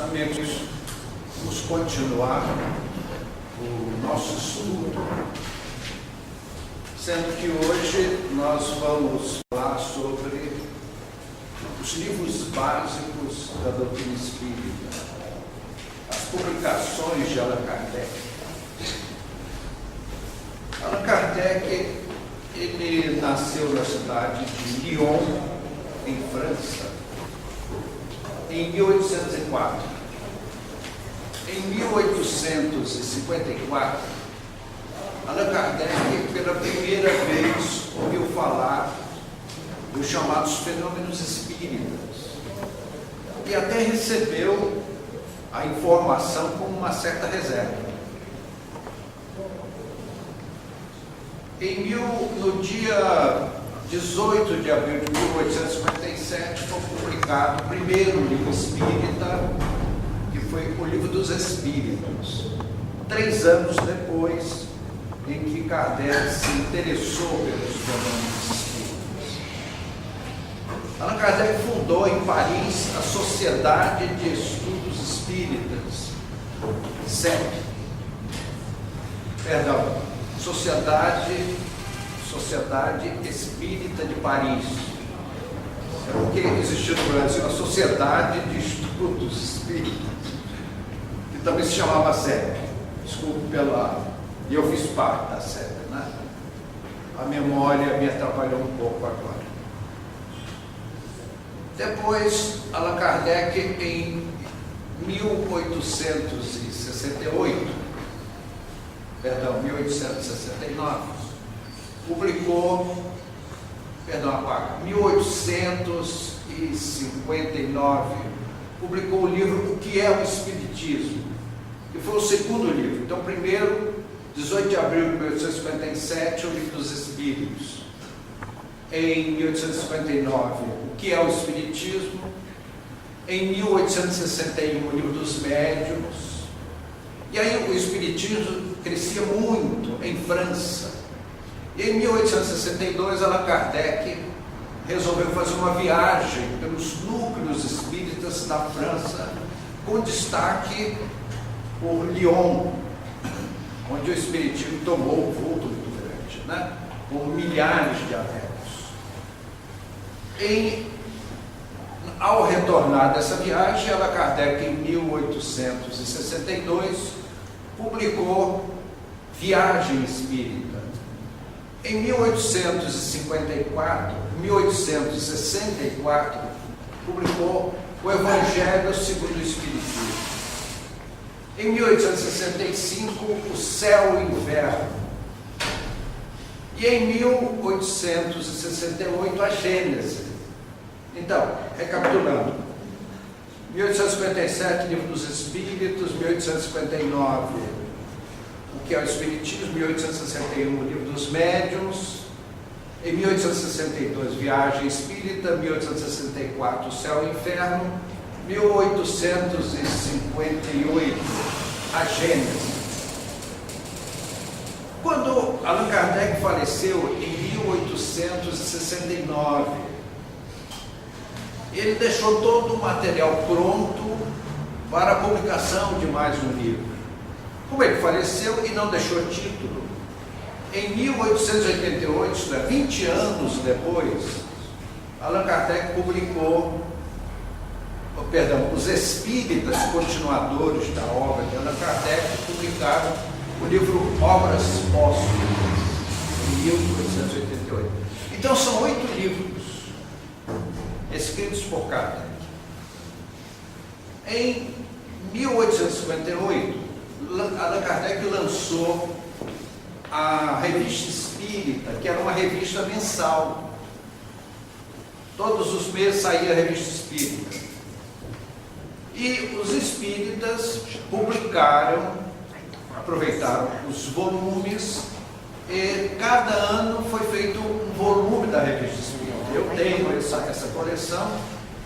amigos, vamos continuar o nosso estudo, sendo que hoje nós vamos falar sobre os livros básicos da doutrina espírita, as publicações de Allan Kardec. Allan Kardec, ele nasceu na cidade de Lyon, em França, em 1804. Em 1854, Allan Kardec, pela primeira vez, ouviu falar dos chamados fenômenos espíritas e até recebeu a informação com uma certa reserva. No dia 18 de abril de 1857, foi publicado o primeiro livro espírita, que foi o Livro dos Espíritos. 3 anos depois, em que Kardec se interessou pelos fenômenos espíritas. Allan Kardec fundou em Paris a Sociedade de Estudos Espíritas, Sociedade Espírita de Paris. É porque existiu no Brasil a Sociedade de Estudos Espíritas, que também se chamava SEP. Desculpe e eu fiz parte da SEP, né? A memória me atrapalhou um pouco agora. Depois, Allan Kardec, em 1869, publicou, 1859, publicou o livro O que é o Espiritismo, que foi o segundo livro. Então, primeiro, 18 de abril de 1857, o Livro dos Espíritos. Em 1859, O que é o Espiritismo. Em 1861, o Livro dos Médiuns. E aí o Espiritismo crescia muito em França. E em 1862, Allan Kardec resolveu fazer uma viagem pelos núcleos espíritas da França, com destaque por Lyon, onde o Espiritismo tomou um vulto muito grande, né? Com milhares de adeptos. Ao retornar dessa viagem, Allan Kardec, em 1862, publicou Viagem Espírita. Em 1864, publicou o Evangelho segundo o Espiritismo. Em 1865, O Céu e o Inferno. E em 1868, a Gênese. Então, recapitulando: 1857, Livro dos Espíritos; 1859, O que é o Espiritismo; 1861, o Livro dos Médiuns; em 1862, Viagem Espírita; 1864, O Céu e o Inferno; 1858, a Gênese. Quando Allan Kardec faleceu em 1869, ele deixou todo o material pronto para a publicação de mais um livro. Como ele faleceu e não deixou título, em 1888, isto é, 20 anos depois, Allan Kardec publicou, os espíritas continuadores da obra de Allan Kardec publicaram o livro Obras Póstumas, em 1888. Então são 8 livros escritos por Kardec. Em 1858, Allan Kardec lançou a Revista Espírita, que era uma revista mensal. Todos os meses saía a Revista Espírita. E os espíritas aproveitaram os volumes, e cada ano foi feito um volume da Revista Espírita. Eu tenho essa coleção,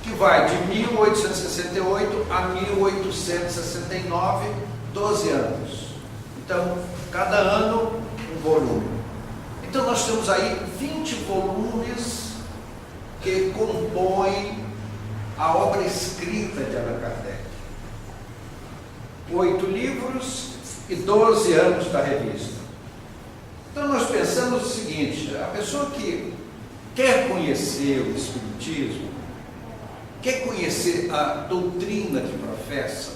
que vai de 1868 a 1869, 12 anos. Então, cada ano um volume. Então, nós temos aí 20 volumes que compõem a obra escrita de Allan Kardec. 8 livros e 12 anos da revista. Então nós pensamos o seguinte: a pessoa que quer conhecer o Espiritismo, quer conhecer a doutrina que professa,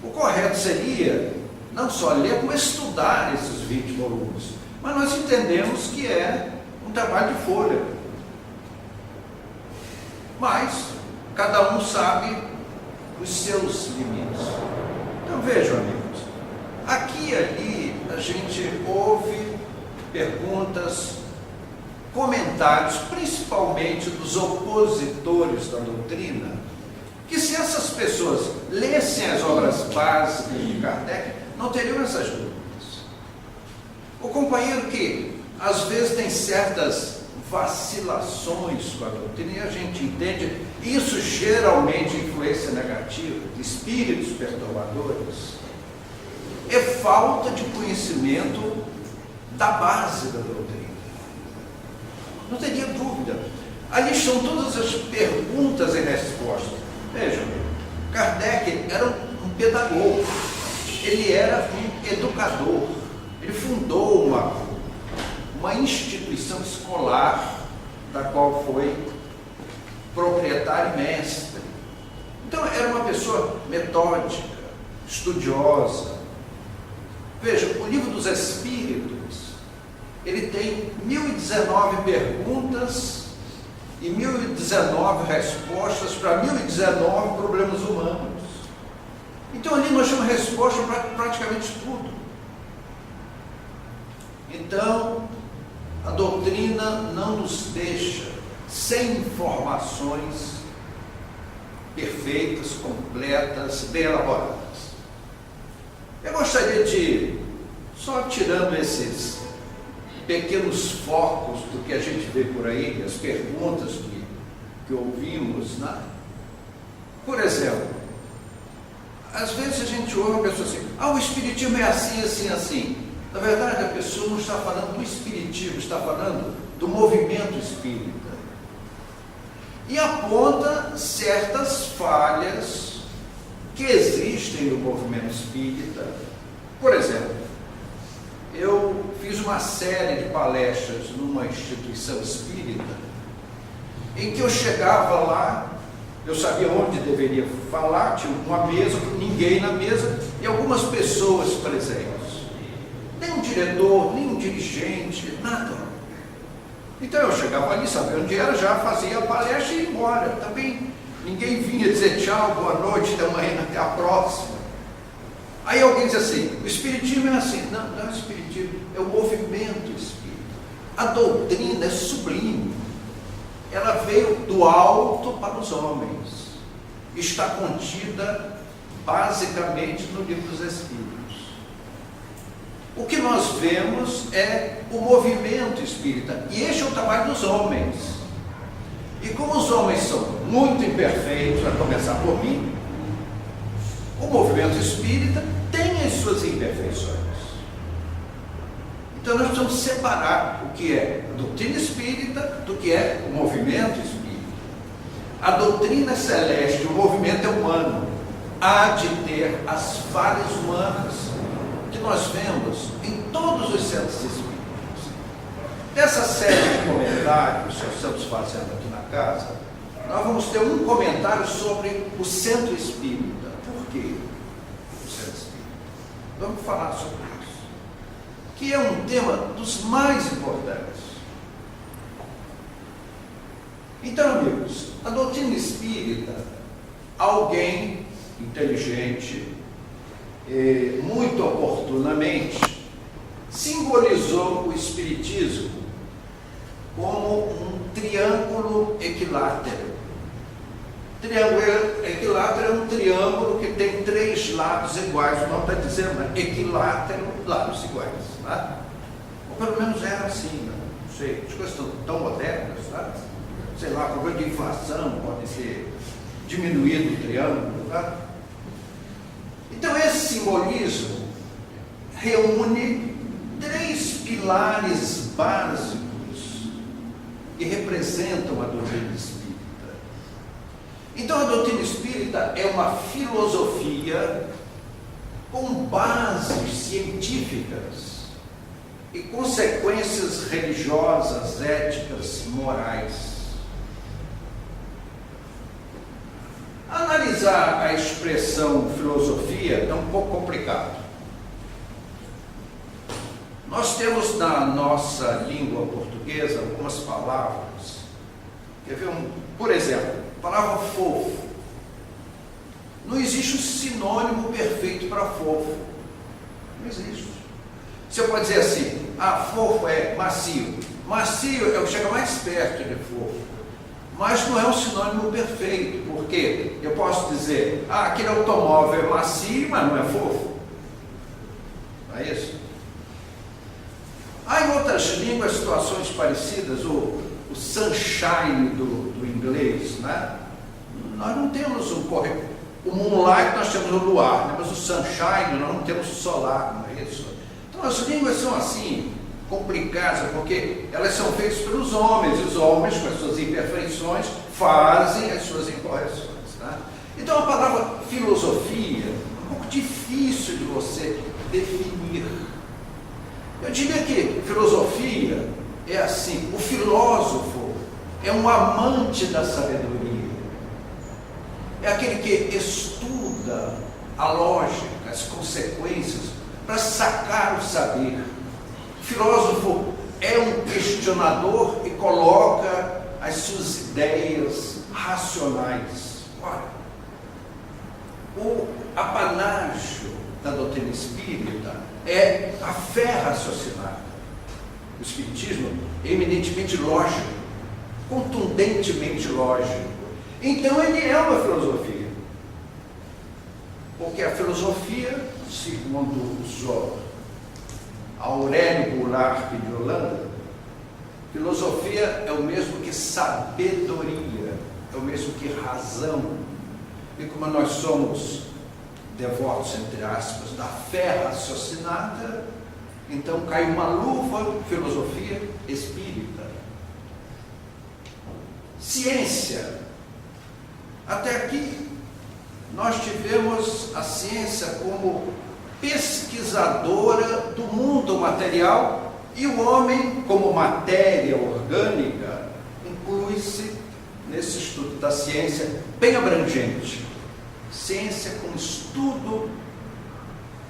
o correto seria não só ler, como estudar esses 20 volumes. Mas nós entendemos que é um trabalho de folha. Mas cada um sabe os seus limites. Então vejam, amigos, aqui e ali a gente ouve perguntas, comentários, principalmente dos opositores da doutrina, que se essas pessoas lessem as obras básicas de Kardec, não teriam essas dúvidas. O companheiro que às vezes tem certas vacilações com a doutrina, e a gente entende, isso geralmente influência negativa, de espíritos perturbadores, é falta de conhecimento da base da doutrina. Não teria dúvida. Ali estão todas as perguntas e respostas. Vejam, Kardec era um pedagogo, ele era um educador, ele fundou uma instituição escolar, da qual foi proprietário e mestre. Então era uma pessoa metódica, estudiosa. Veja, o Livro dos Espíritos, ele tem 1019 perguntas e 1019 respostas para 1019 problemas humanos. Então ali nós temos resposta para praticamente tudo. Então, a doutrina não nos deixa sem informações perfeitas, completas, bem elaboradas. Eu gostaria de, só tirando esses pequenos focos do que a gente vê por aí, as perguntas que ouvimos, né? Por exemplo, às vezes a gente ouve uma pessoa assim: o Espiritismo é assim, assim, assim. Na verdade, a pessoa não está falando do Espiritismo, está falando do movimento espírita. E aponta certas falhas que existem no movimento espírita. Por exemplo, eu fiz uma série de palestras numa instituição espírita, em que eu chegava lá, eu sabia onde deveria falar, tinha uma mesa, ninguém na mesa, e algumas pessoas presentes. Nem um diretor, nem um dirigente, nada. Então eu chegava ali, sabia onde era, já fazia a palestra e ia embora. Também ninguém vinha dizer tchau, boa noite, até amanhã, até a próxima. Aí alguém diz assim: o Espiritismo é assim. Não, não é o Espiritismo, é o movimento espírita. A doutrina é sublime. Ela veio do alto para os homens. Está contida basicamente no Livro dos Espíritos. O que nós vemos é o movimento espírita, e este é o trabalho dos homens. E como os homens são muito imperfeitos, a começar por mim, o movimento espírita tem as suas imperfeições. Então nós precisamos separar o que é a doutrina espírita do que é o movimento espírita. A doutrina é celeste, o movimento é humano. Há de ter as falhas humanas que nós vemos em todos os centros espíritas. Dessa série de comentários que estamos fazendo aqui na casa, nós vamos ter um comentário sobre o centro espírita. Por quê o centro espírita? Vamos falar sobre isso, que é um tema dos mais importantes. Então, amigos, a doutrina espírita, alguém inteligente, muito oportunamente, simbolizou o Espiritismo como um triângulo equilátero. Triângulo equilátero é um triângulo que tem 3 lados iguais. O nome está dizendo, né? Equilátero, lados iguais. Tá? Ou pelo menos era assim, né? Não sei, as coisas estão tão modernas, tá? Sei lá, problema de inflação pode ser diminuído o triângulo, tá? Então esse simbolismo reúne 3 pilares básicos que representam a doutrina espírita. Então a doutrina espírita é uma filosofia com bases científicas e consequências religiosas, éticas, morais. Analisar a expressão filosofia é um pouco complicado. Nós temos na nossa língua portuguesa algumas palavras. Quer ver por exemplo, a palavra fofo. Não existe um sinônimo perfeito para fofo. Não existe. Você pode dizer assim, fofo é macio. Macio é o que chega mais perto de fofo. Mas não é um sinônimo perfeito, porque eu posso dizer, aquele automóvel é macio, mas não é fofo. Não é isso? Há em outras línguas situações parecidas, o sunshine do inglês, né? Nós não temos o moonlight, nós temos o luar, né? Mas o sunshine, nós não temos o solar, não é isso? Então as línguas são assim, complicadas, porque elas são feitas pelos homens, e os homens, com as suas imperfeições, fazem as suas incorreções. Né? Então a palavra filosofia é um pouco difícil de você definir. Eu diria que filosofia é assim, o filósofo é um amante da sabedoria, é aquele que estuda a lógica, as consequências, para sacar o saber. O filósofo é um questionador e coloca as suas ideias racionais. Olha, o apanágio da doutrina espírita é a fé raciocinada. O espiritismo é eminentemente lógico, contundentemente lógico. Então ele é uma filosofia. Porque a filosofia, segundo Aurélio Goulart de Holanda, filosofia é o mesmo que sabedoria, é o mesmo que razão. E como nós somos devotos, entre aspas, da fé raciocinada, então cai uma luva, filosofia espírita. Ciência. Até aqui, nós tivemos a ciência como pesquisadora do mundo material e o homem, como matéria orgânica, inclui-se nesse estudo da ciência bem abrangente. Ciência como estudo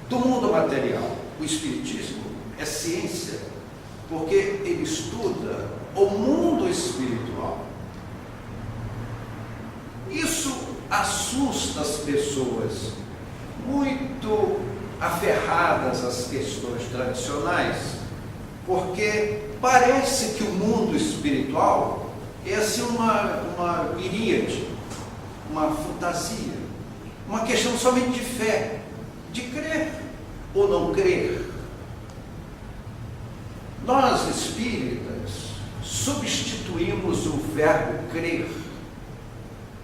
do mundo material. O espiritismo é ciência porque ele estuda o mundo espiritual. Isso assusta as pessoas muito aferradas às questões tradicionais, porque parece que o mundo espiritual é assim uma miríade, uma fantasia, uma questão somente de fé, de crer ou não crer. Nós espíritas substituímos o verbo crer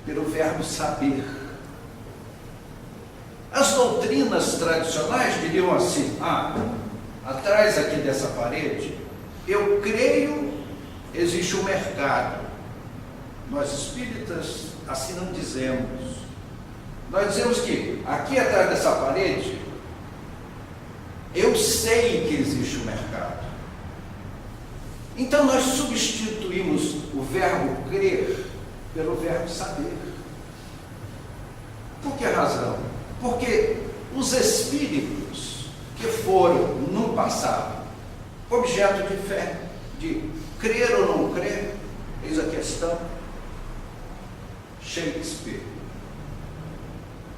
pelo verbo saber. As doutrinas tradicionais diriam assim: atrás aqui dessa parede, eu creio, existe um mercado. Nós espíritas assim não dizemos. Nós dizemos que aqui atrás dessa parede, eu sei que existe um mercado. Então nós substituímos o verbo crer pelo verbo saber. Por que razão? Porque os espíritos que foram no passado objeto de fé, de crer ou não crer, eis a questão. Shakespeare,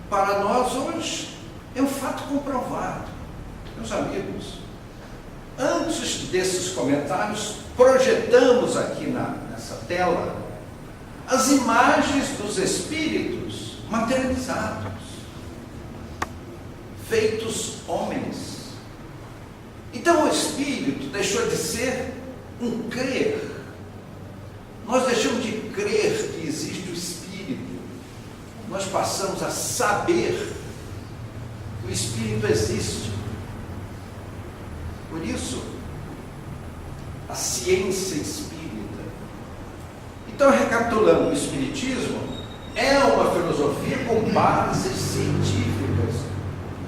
para nós hoje, é um fato comprovado. Meus amigos, antes desses comentários, projetamos aqui nessa tela as imagens dos espíritos materializados, feitos homens. Então o espírito deixou de ser um crer. Nós deixamos de crer que existe o espírito. Nós passamos a saber que o espírito existe. Por isso, a ciência espírita. Então, recapitulando, o espiritismo é uma filosofia com bases científicas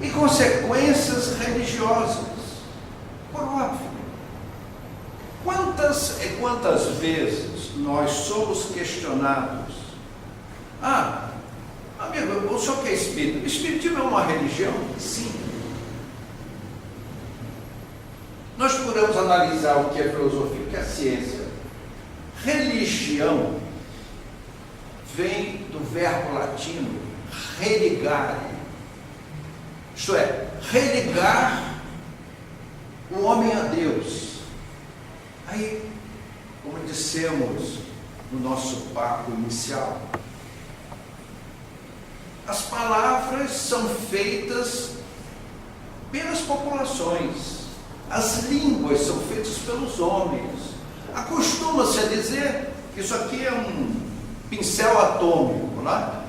e consequências religiosas, por óbvio. Quantas e quantas vezes nós somos questionados: amigo, o senhor que é espírita? O espiritismo é uma religião? Sim. Nós podemos analisar o que é filosofia, o que é ciência. Religião vem do verbo latino religare, isto é, religar o homem a Deus. Aí, como dissemos no nosso papo inicial, as palavras são feitas pelas populações, as línguas são feitas pelos homens. Acostuma-se a dizer que isso aqui é um pincel atômico, não é?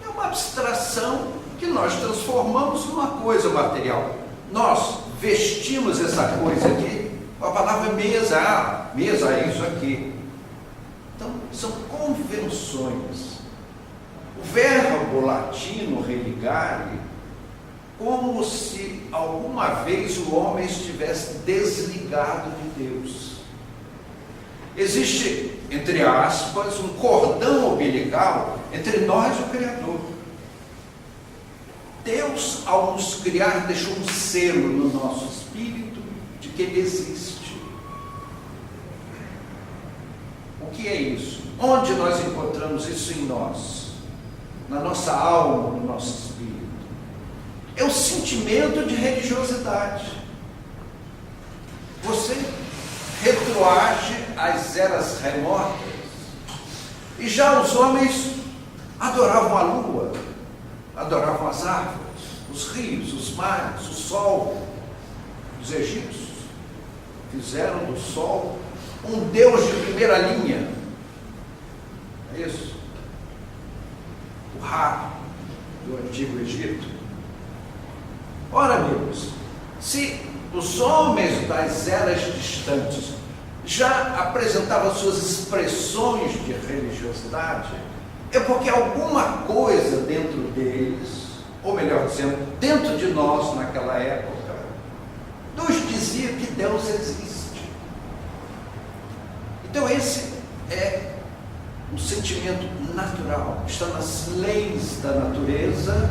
É uma abstração que nós transformamos numa coisa material. Nós vestimos essa coisa aqui com a palavra mesa. Mesa é isso aqui. Então, são convenções. O verbo latino religare, como se alguma vez o homem estivesse desligado de Deus. Existe, entre aspas, um cordão umbilical entre nós e o Criador. Deus, ao nos criar, deixou um selo no nosso espírito de que Ele existe. O que é isso? Onde nós encontramos isso em nós? Na nossa alma, no nosso espírito. É o sentimento de religiosidade. Você retroage às eras remotas, e já os homens adoravam a lua, adoravam as árvores, os rios, os mares, o sol. Os egípcios fizeram do sol um deus de primeira linha. É isso? O Ra do Antigo Egito. Ora, amigos, se os homens das eras distantes já apresentavam suas expressões de religiosidade, é porque alguma coisa dentro deles, ou melhor dizendo, dentro de nós naquela época, nos dizia que Deus existe. Então esse é um sentimento natural, está nas leis da natureza,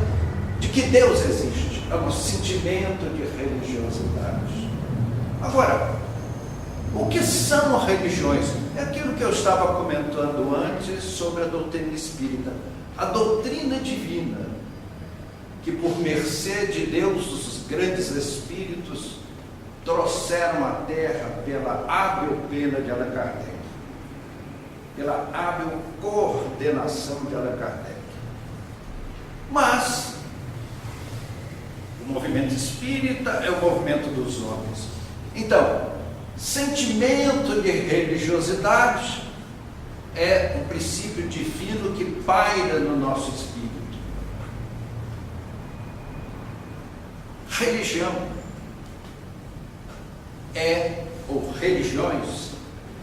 de que Deus existe. É um sentimento de religiosidade. Agora, o que são religiões? É aquilo que eu estava comentando antes sobre a doutrina espírita. A doutrina divina, que por mercê de Deus, os grandes espíritos trouxeram à Terra pela hábil pena de Allan Kardec, pela hábil coordenação de Allan Kardec. Mas o movimento espírita é o movimento dos homens. Então, sentimento de religiosidade é um princípio divino que paira no nosso espírito. Religião ou religiões,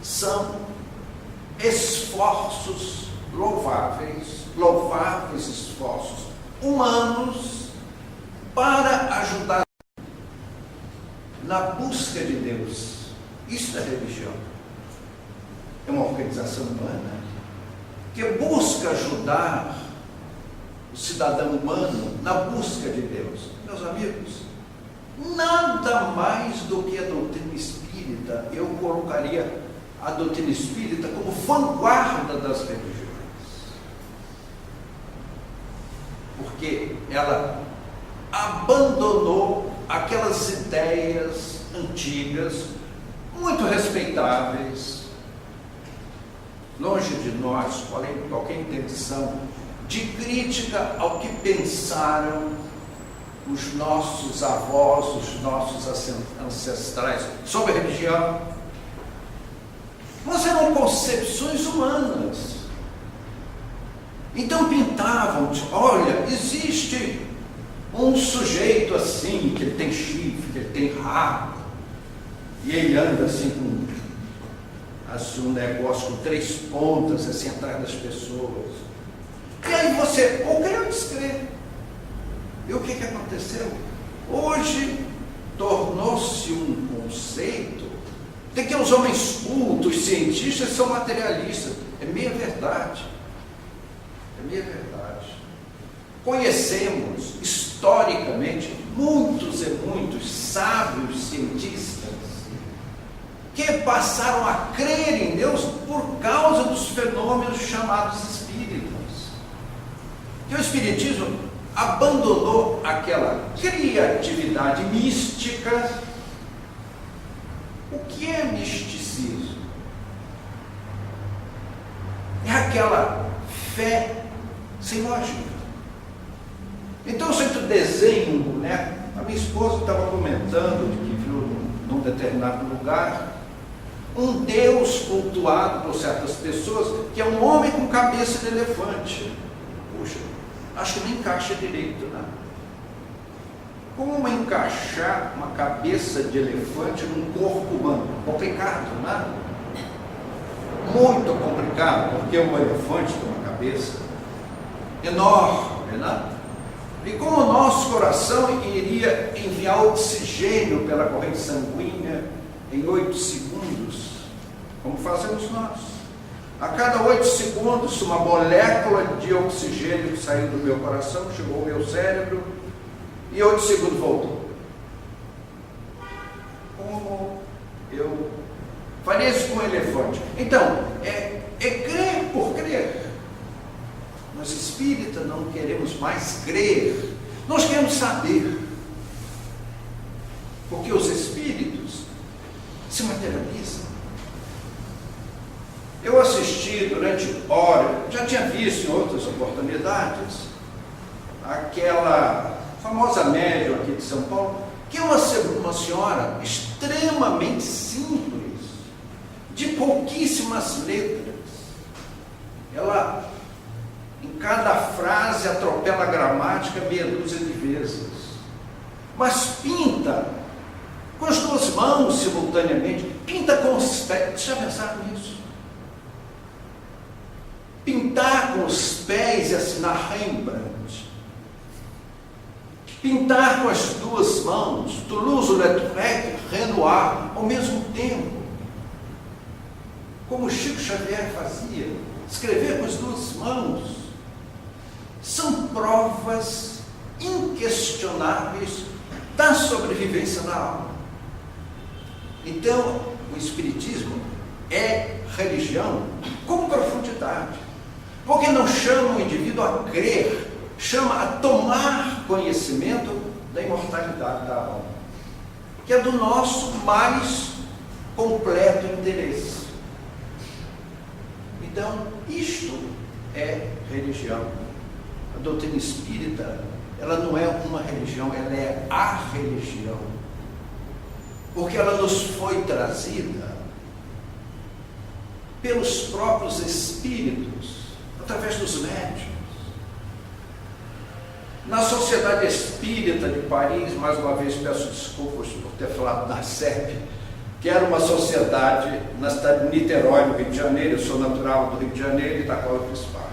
são esforços louváveis esforços humanos para ajudar na busca de Deus. Isso é religião. É uma organização humana que busca ajudar o cidadão humano na busca de Deus. Meus amigos, nada mais do que a doutrina espírita. Eu colocaria a doutrina espírita como vanguarda das religiões, porque ela abandonou aquelas ideias antigas, muito respeitáveis, longe de nós qualquer intenção de crítica ao que pensaram os nossos avós, os nossos ancestrais sobre a religião. Mas eram concepções humanas. Então pintavam, olha, existe um sujeito assim, que ele tem chifre, que ele tem rabo, e ele anda assim com um negócio com 3 pontas assim atrás das pessoas. E aí você ou crê ou descrê. E o que aconteceu? Hoje tornou-se um conceito de que os homens cultos, cientistas, são materialistas. É meia verdade. É meia verdade. Conhecemos historicamente muitos e muitos sábios cientistas que passaram a crer em Deus por causa dos fenômenos chamados espíritos. Que o espiritismo abandonou aquela criatividade mística. O que é misticismo? É aquela fé sem lógica. Então, se tu desenha um boneco, a minha esposa estava comentando de que viu num determinado lugar um Deus cultuado por certas pessoas, que é um homem com cabeça de elefante. Puxa, acho que não encaixa direito, né? Como encaixar uma cabeça de elefante num corpo humano? Complicado, né? Muito complicado, porque um elefante tem uma cabeça enorme, né? E como o nosso coração iria enviar oxigênio pela corrente sanguínea em 8 segundos, como fazemos nós? A cada 8 segundos, uma molécula de oxigênio saiu do meu coração, chegou ao meu cérebro, e 8 segundos voltou. Como eu faria isso com um elefante? Então, é crer por crer. Nós espíritas não queremos mais crer, nós queremos saber. Porque os espíritos se materializam. Eu assisti durante horas, já tinha visto em outras oportunidades, aquela famosa médium aqui de São Paulo, que é uma senhora extremamente simples, de pouquíssimas letras. Ela, em cada frase, atropela a gramática meia dúzia de vezes, mas pinta com as 2 mãos simultaneamente, pinta com os pés. Vocês já pensaram nisso? Pintar com os pés e assinar Rembrandt. Pintar com as 2 mãos, Toulouse-Lautrec, Renoir, ao mesmo tempo. Como Chico Xavier fazia, escrever com as 2 mãos. São provas inquestionáveis da sobrevivência da alma. Então, o espiritismo é religião com profundidade, porque não chama o indivíduo a crer, chama a tomar conhecimento da imortalidade da alma, que é do nosso mais completo interesse. Então, isto é religião. A doutrina espírita, ela não é uma religião, ela é a religião, porque ela nos foi trazida pelos próprios espíritos, através dos médiuns. Na Sociedade Espírita de Paris, mais uma vez peço desculpas por ter falado da CEP, que era uma sociedade na cidade de Niterói, no Rio de Janeiro. Eu sou natural do Rio de Janeiro e da qual eu fiz parte.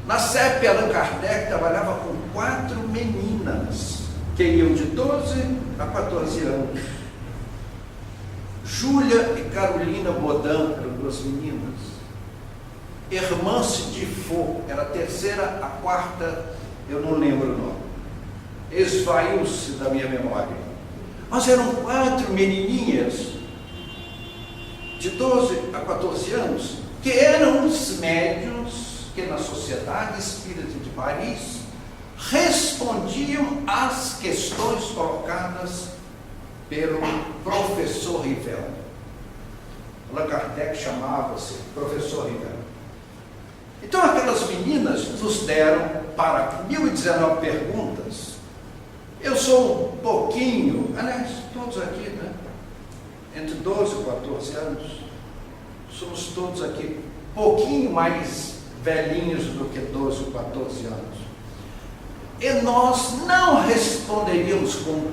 Na CEP, Allan Kardec trabalhava com 4 meninas, que iam de 12 a 14 anos. Júlia e Carolina Baudin eram 2 meninas. Hermance de Faux era a 3ª, a 4ª, eu não lembro o nome. Esvaiu-se da minha memória. Mas eram 4 menininhas de 12 a 14 anos, que eram os médiuns que na Sociedade Espírita de Paris respondiam às questões colocadas pelo professor Rivel. Allan Kardec chamava-se professor Rivel. Então aquelas meninas nos deram para 1019 perguntas. Eu sou um pouquinho, aliás, todos aqui, né? Entre 12 e 14 anos, somos todos aqui pouquinho mais velhinhos do que 12 ou 14 anos. E nós não responderíamos com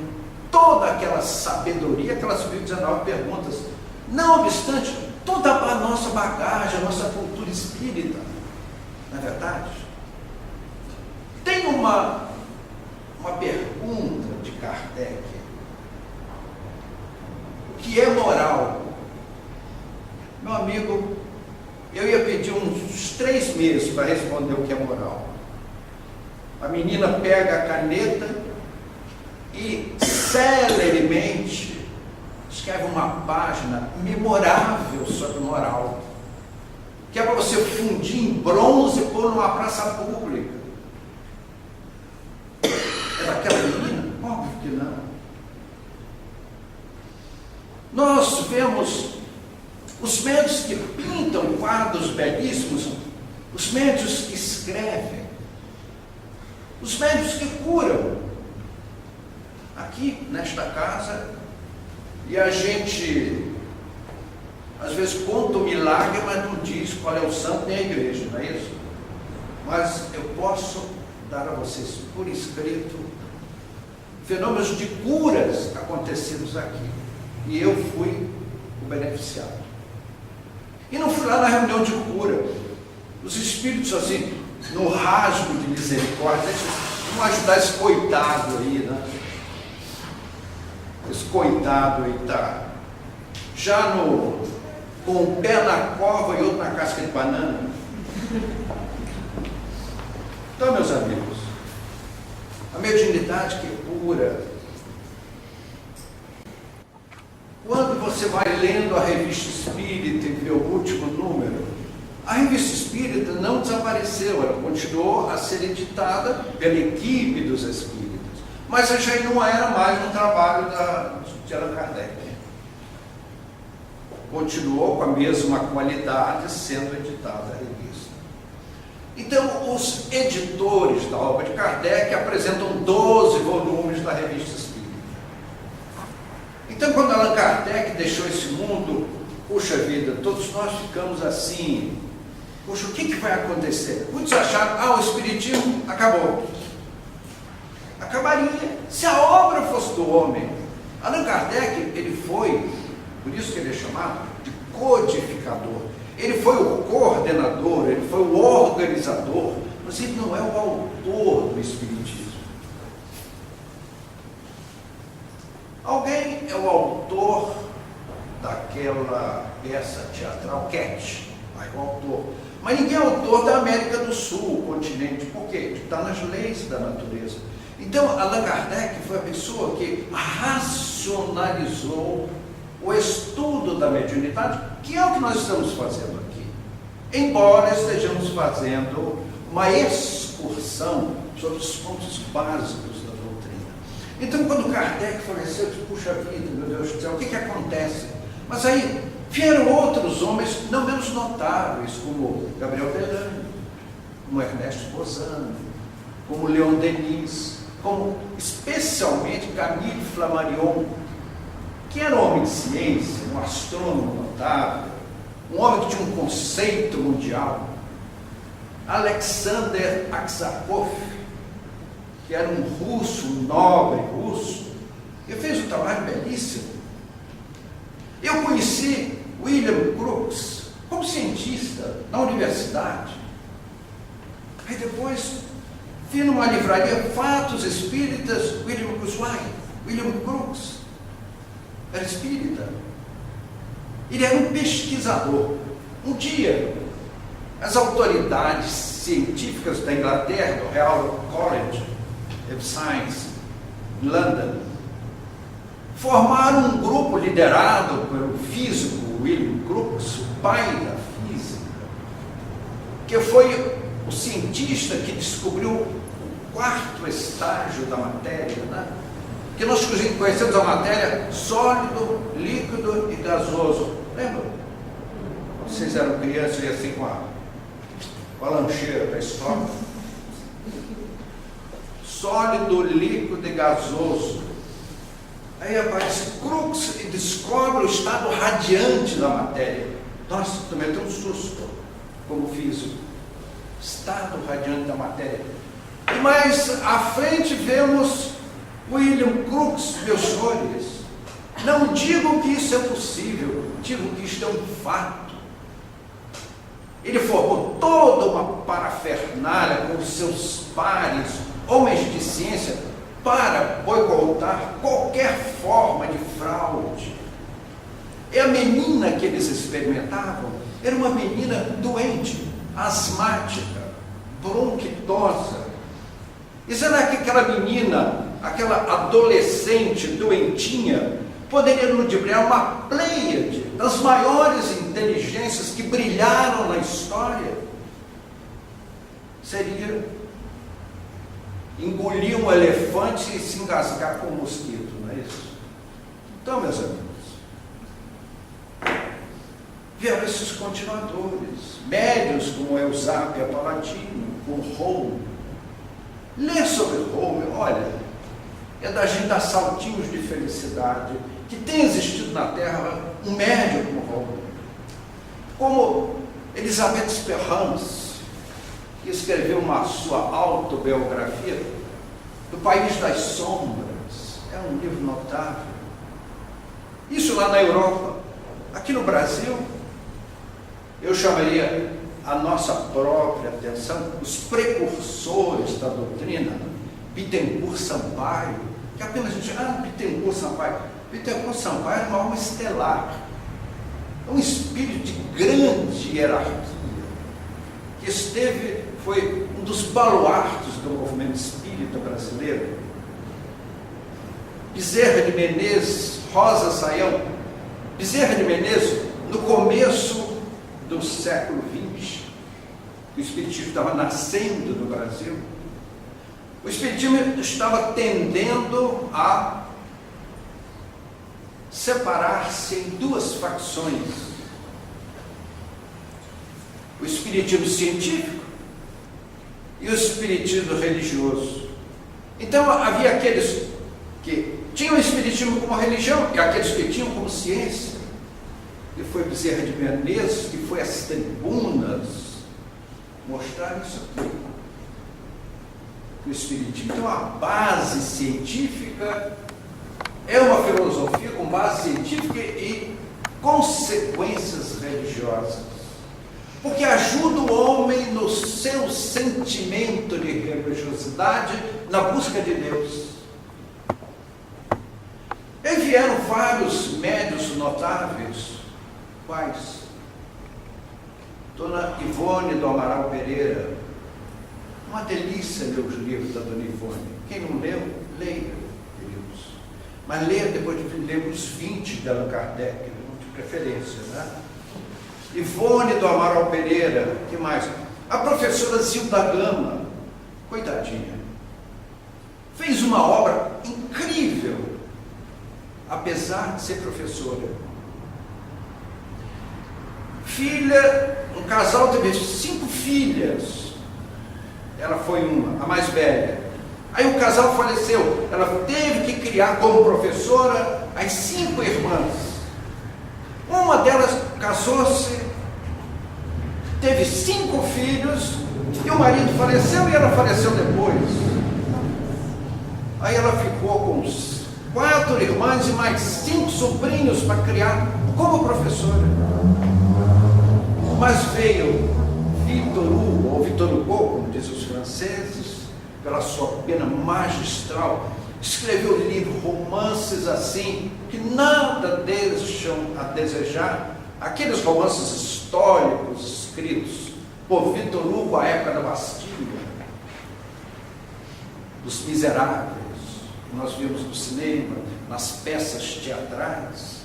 toda aquela sabedoria, aquelas 1019 perguntas, não obstante toda a nossa bagagem, a nossa cultura espírita. Não é verdade? Tem uma ia pedir uns 3 meses para responder o que é moral. A menina pega a caneta e celeremente escreve uma página memorável sobre moral, que é para você fundir em bronze e pôr numa praça pública. É daquela menina? Óbvio que não. Nós vemos os médios que pintam quadros belíssimos, os médios que escrevem, os médios que curam. Aqui, nesta casa, e a gente, às vezes, conta o milagre, mas não diz qual é o santo nem a igreja, não é isso? Mas eu posso dar a vocês por escrito fenômenos de curas acontecidos aqui. E eu fui o beneficiado. E não fui lá na reunião de cura. Os espíritos, assim, no rasgo de misericórdia, vamos ajudar esse coitado aí, né? Esse coitado aí está já com um pé na cova e outro na casca de banana. Então, meus amigos, a mediunidade que cura. Quando você vai lendo a Revista Espírita e vê o último número, a Revista Espírita não desapareceu, ela continuou a ser editada pela equipe dos espíritas, mas já não era mais um trabalho de Allan Kardec. Continuou com a mesma qualidade sendo editada a revista. Então, os editores da obra de Kardec apresentam 12 volumes da Revista Espírita. Então, quando Allan Kardec deixou esse mundo, puxa vida, todos nós ficamos assim, puxa, o que vai acontecer? Muitos acharam, o Espiritismo acabou. Acabaria se a obra fosse do homem. Allan Kardec, ele foi, por isso que ele é chamado de codificador. Ele foi o coordenador, ele foi o organizador, mas ele não é o autor do Espiritismo. Alguém é o autor daquela peça teatral Cat, é o autor. Mas ninguém é autor da América do Sul, o continente. Por quê? Está nas leis da natureza. Então, Allan Kardec foi a pessoa que racionalizou o estudo da mediunidade, que é o que nós estamos fazendo aqui. Embora estejamos fazendo uma excursão sobre os pontos básicos da doutrina. Então, quando Kardec faleceu, eu disse, puxa vida, meu Deus do céu, o que acontece? Mas aí vieram outros homens não menos notáveis, como Gabriel Bellani, como Ernesto Bozano, como Leon Denis, como especialmente Camille Flammarion, que era um homem de ciência, um astrônomo notável, um homem que tinha um conceito mundial. Alexander Aksakov, que era um russo, um nobre russo, e fez um trabalho belíssimo. Eu conheci William Crookes como cientista na universidade. Aí depois vi numa livraria Fatos Espíritas, William Crookes era espírita. Ele era um pesquisador. Um dia, as autoridades científicas da Inglaterra, do Royal College of Science, em London, formaram um grupo liderado pelo físico William Crookes, o pai da física, que foi o cientista que descobriu o 4º estágio da matéria, né? Que nós conhecemos a matéria sólido, líquido e gasoso. Lembra? Vocês eram crianças e assim com a lancheira da escola. Sólido, líquido e gasoso. Aí aparece Crookes e descobre o estado radiante da matéria. Nossa, também tem um susto, como físico. Estado radiante da matéria. E mais à frente vemos William Crookes, meus senhores. Não digam que isso é possível, digam que isto é um fato. Ele formou toda uma parafernália com seus pares, homens de ciência, para boicotar qualquer forma de fraude. E a menina que eles experimentavam era uma menina doente, asmática, bronquitosa. E será que aquela menina, aquela adolescente doentinha, poderia ludibriar uma pleiade das maiores inteligências que brilharam na história? Seria engolir um elefante e se engasgar com um mosquito, não é isso? Então, meus amigos, vieram esses continuadores, médios como Eusápia Palatino, com Home. Lê sobre Home, olha, é da gente dar saltinhos de felicidade, que tem existido na Terra um médio como Home, como Elisabeth Sperrans, que escreveu uma sua autobiografia do País das Sombras. É um livro notável. Isso lá na Europa. Aqui no Brasil, eu chamaria a nossa própria atenção os precursores da doutrina, Bittencourt Sampaio, que apenas a gente Bittencourt Sampaio. Bittencourt Sampaio é uma alma estelar, é um espírito de grande hierarquia, que foi um dos baluartes do movimento espírita brasileiro. Bezerra de Menezes, Rosa Saião. Bezerra de Menezes, no começo do século XX, o espiritismo estava nascendo no Brasil, o espiritismo estava tendendo a separar-se em duas facções: o espiritismo científico e o espiritismo religioso. Então havia aqueles que tinham o espiritismo como religião e aqueles que tinham como ciência. E foi Bezerra de Menezes que foi às tribunas mostrar isso aqui, o espiritismo. Então a base científica é uma filosofia com base científica e consequências religiosas, porque ajuda o homem no seu sentimento de religiosidade, na busca de Deus. E vieram vários médios notáveis. Quais? Dona Ivone do Amaral Pereira. Uma delícia ler os livros da Dona Ivone. Quem não leu, leia, queridos. Mas leia depois de ler os 20 de Allan Kardec, de preferência, né? Ivone do Amaral Pereira, que mais? A professora Zilda Gama, coitadinha, fez uma obra incrível, apesar de ser professora. Filha, um casal teve 5 filhas, ela foi uma, a mais velha. Aí o casal faleceu, ela teve que criar como professora as 5 irmãs. Uma delas casou-se, teve 5 filhos, e o marido faleceu e ela faleceu depois. Aí ela ficou com 4 irmãs e mais 5 sobrinhos para criar como professora. Mas veio Victor Hugo, ou Victor Hugo, como dizem os franceses, pela sua pena magistral, escreveu livros, romances assim, que nada deixam a desejar, aqueles romances históricos escritos por Victor Hugo à época da Bastilha, dos Miseráveis, que nós vimos no cinema, nas peças teatrais.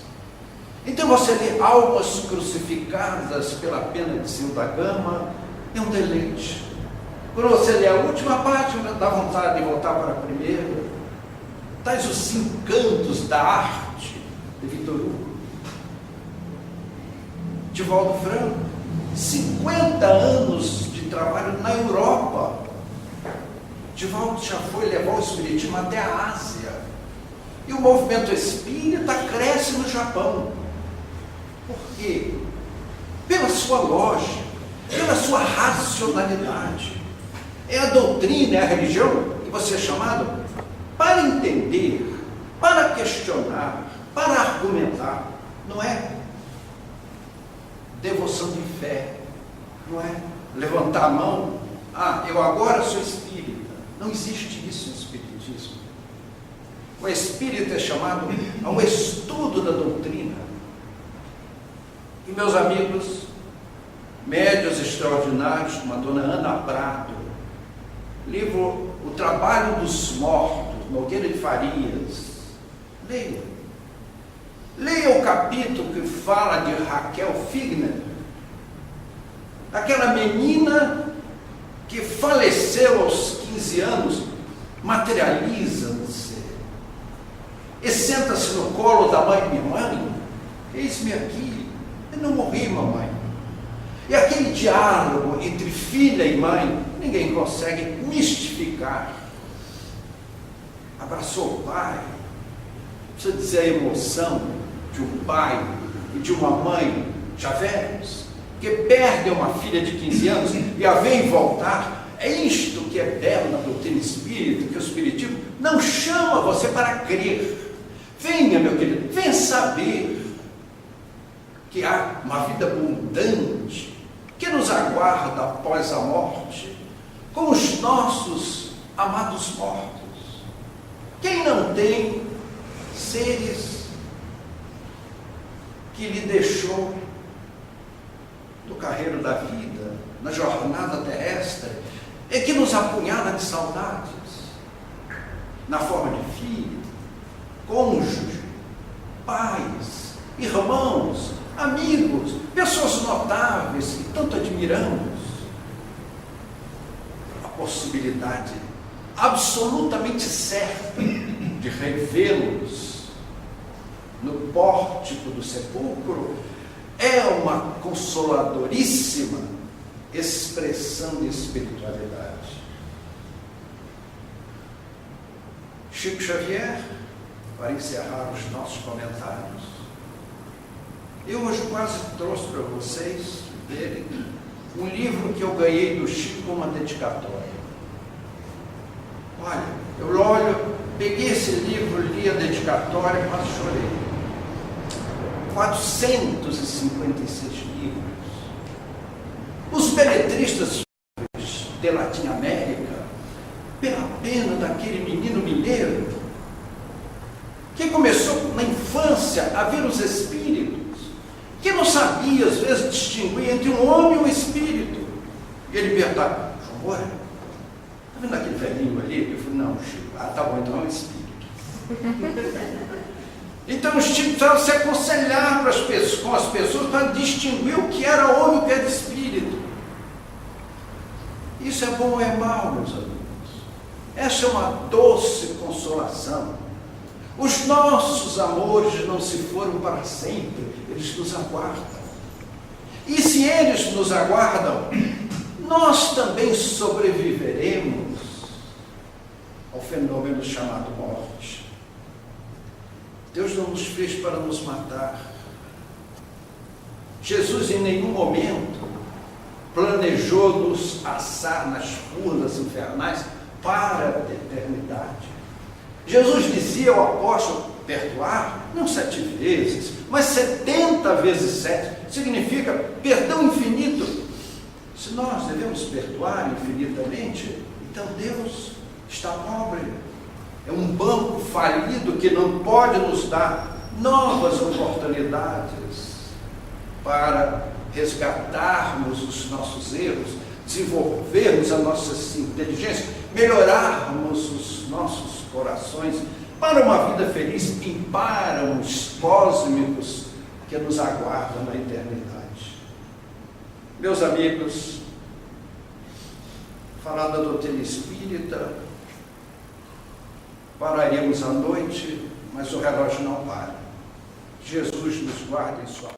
Então você lê Almas Crucificadas pela Pena de Zilda Gama, é um deleite. Quando você lê a última página, dá vontade de voltar para a primeira. Tais os encantos da arte de Victor Hugo. Divaldo Franco, 50 anos de trabalho na Europa. Divaldo já foi levar o espiritismo até a Ásia. E o movimento espírita cresce no Japão. Por quê? Pela sua lógica, pela sua racionalidade. É a doutrina, é a religião que você é chamado para entender, para questionar, para argumentar. Não é devoção de fé, não é levantar a mão, eu agora sou espírita. Não existe isso no espiritismo. O espírita é chamado ao estudo da doutrina. E meus amigos, médios extraordinários, como a dona Ana Prado, livro O Trabalho dos Mortos, Nogueira de Farias. Leia. Leia o capítulo que fala de Raquel Figner, aquela menina que faleceu aos 15 anos, materializa-se e senta-se no colo da mãe. Minha mãe, eis-me aqui, eu não morri, mamãe. E aquele diálogo entre filha e mãe, ninguém consegue mistificar. Abraçou o pai. Precisa dizer a emoção de um pai e de uma mãe já velhos, que perdem uma filha de 15 anos e a veem voltar. É isto que é belo na doutrina espírita, que o espiritismo não chama você para crer. Venha, meu querido, venha saber que há uma vida abundante que nos aguarda após a morte, com os nossos amados mortos. Quem não tem seres que lhe deixou no carreiro da vida, na jornada terrestre, é que nos apunhala de saudades, na forma de filho, cônjuge, pais, irmãos, amigos, pessoas notáveis que tanto admiramos. A possibilidade absolutamente certa de revê-los no pórtico do sepulcro é uma consoladoríssima expressão de espiritualidade. Chico Xavier, para encerrar os nossos comentários, eu hoje quase trouxe para vocês dele um livro que eu ganhei do Chico com uma dedicatória. Olha, eu peguei esse livro, li a dedicatória e quase chorei. 456 livros. Os beletristas de Latim América, pela pena daquele menino mineiro, que começou na infância a ver os espíritos, que não sabia, às vezes, distinguir entre um homem e um espírito. E ele perguntava: João Moura, está vendo aquele velhinho ali? Eu falei: não, Chico. Ah, tá bom, então é um espírito. Então o Chico precisava se aconselhar com as pessoas para distinguir o que era homem e o que era espírito. Isso é bom ou é mal, meus amigos? Essa é uma doce consolação. Os nossos amores não se foram para sempre, eles nos aguardam. E se eles nos aguardam, nós também sobreviveremos ao fenômeno chamado morte. Deus não nos fez para nos matar. Jesus em nenhum momento planejou nos assar nas furnas infernais para a eternidade. Jesus dizia ao apóstolo: perdoar, não 7 vezes, mas 70 vezes 7, significa perdão infinito. Se nós devemos perdoar infinitamente, então Deus está pobre. É um banco falido que não pode nos dar novas oportunidades para resgatarmos os nossos erros, desenvolvermos a nossa inteligência, melhorarmos os nossos corações para uma vida feliz em páramos cósmicos que nos aguardam na eternidade. Meus amigos, falar da doutrina espírita, pararemos à noite, mas o relógio não para. Jesus nos guarde em sua